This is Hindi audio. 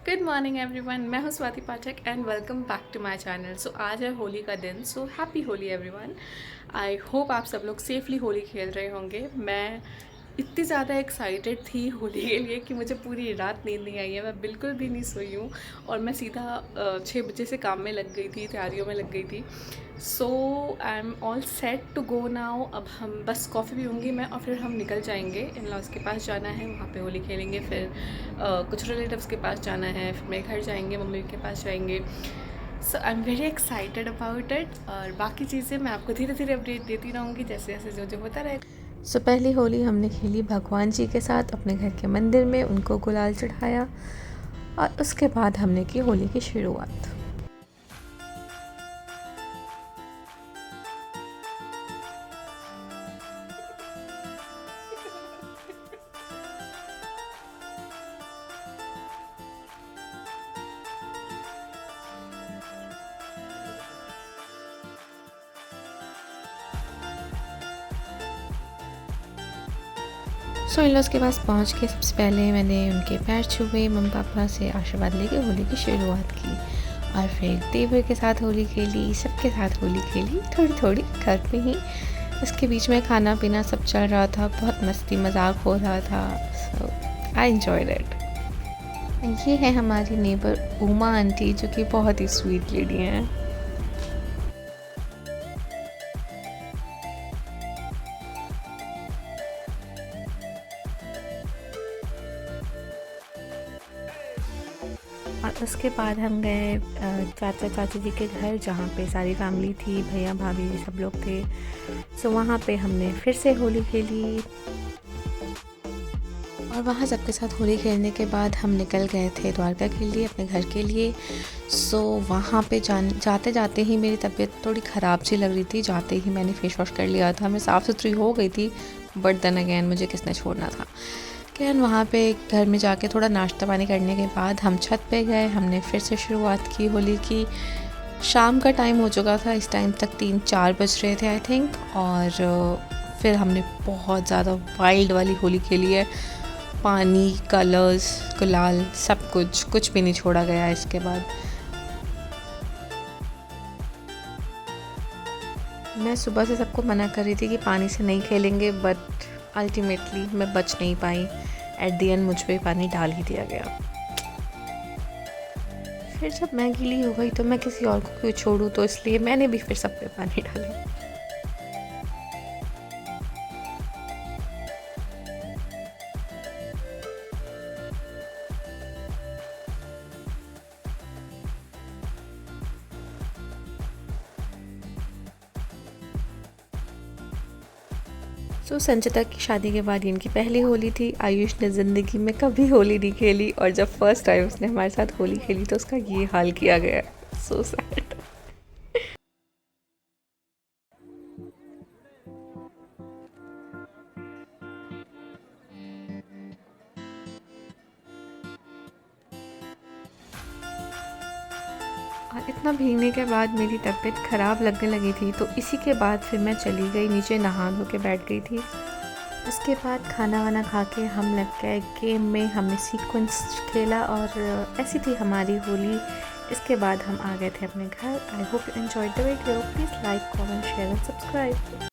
गुड मॉर्निंग एवरीवन, मैं हूँ Swati Pathak and welcome back to my channel. So आज है होली का दिन, so happy Holi everyone. I hope आप सब लोग सेफली होली खेल रहे होंगे। मैं इतनी ज़्यादा एक्साइटेड थी होली के लिए कि मुझे पूरी रात नींद नहीं आई है। मैं बिल्कुल भी नहीं सोई हूँ और मैं सीधा 6 बजे से काम में लग गई थी, तैयारियों में लग गई थी। So I am all set to go now. अब हम बस कॉफ़ी पीऊँगी मैं और फिर हम निकल जाएंगे। इन लॉज के पास जाना है, वहाँ पे होली खेलेंगे। फिर कुछ रिलेटिव्स के पास जाना है, फिर मेरे घर जाएंगे, मम्मी के पास जाएंगे। So I am very excited about it. और बाकी चीज़ें मैं आपको धीरे धीरे अपडेट देती रहूँगी जैसे जैसे जो जो होता रहेगा। सो पहली होली हमने खेली भगवान जी के साथ अपने घर के मंदिर में, उनको गुलाल चढ़ाया और उसके बाद हमने की होली की शुरुआत। सो इन लॉज के पास पहुंच के सबसे पहले मैंने उनके पैर छुए, मम्मी पापा से आशीर्वाद लेके होली की शुरुआत की और फिर देवर के साथ होली खेली, सबके साथ होली खेली थोड़ी थोड़ी घर पे ही। उसके बीच में खाना पीना सब चल रहा था, बहुत मस्ती मजाक हो रहा था। सो आई एंजॉयड इट। ये है हमारी नेबर उमा आंटी, जो कि बहुत ही स्वीट लेडी हैं। और उसके बाद हम गए चाचा चाची जी के घर, जहाँ पे सारी फैमिली थी, भैया भाभी सब लोग थे। सो वहाँ पे हमने फिर से होली खेली और वहाँ सबके साथ होली खेलने के बाद हम निकल गए थे द्वारका के लिए, अपने घर के लिए। सो वहाँ पे जाते जाते ही मेरी तबीयत थोड़ी ख़राब सी लग रही थी। जाते ही मैंने फेस वॉश कर लिया था, मैं साफ़ सुथरी हो गई थी, बट देन अगैन मुझे किसने छोड़ना था। कैन वहाँ पे घर में जाके थोड़ा नाश्ता पानी करने के बाद हम छत पे गए, हमने फिर से शुरुआत की होली की। शाम का टाइम हो चुका था, इस टाइम तक 3-4 बज रहे थे आई थिंक। और फिर हमने बहुत ज़्यादा वाइल्ड वाली होली खेली है। पानी, कलर्स, गुलाल, सब कुछ भी नहीं छोड़ा गया इसके बाद। मैं सुबह से सबको मना कर रही थी कि पानी से नहीं खेलेंगे, बट अल्टीमेटली मैं बच नहीं पाई। एट द एंड मुझ पे पानी डाल ही दिया गया। फिर जब मैं गीली हो गई तो मैं किसी और को क्यों छोड़ूं, तो इसलिए मैंने भी फिर सब पे पानी डाला। सो संचिता की शादी के बाद इनकी पहली होली थी। आयुष ने ज़िंदगी में कभी होली नहीं खेली और जब फर्स्ट टाइम उसने हमारे साथ होली खेली तो उसका ये हाल किया गया। So sad. और इतना भीगने के बाद मेरी तबीयत ख़राब लगने लगी थी, तो इसी के बाद फिर मैं चली गई नीचे, नहा धो के बैठ गई थी। उसके बाद खाना वाना खा के हम लग गए गेम में, हमने सीक्वेंस खेला और ऐसी थी हमारी होली। इसके बाद हम आ गए थे अपने घर। I hope you enjoyed the video. Please like, comment, share and subscribe.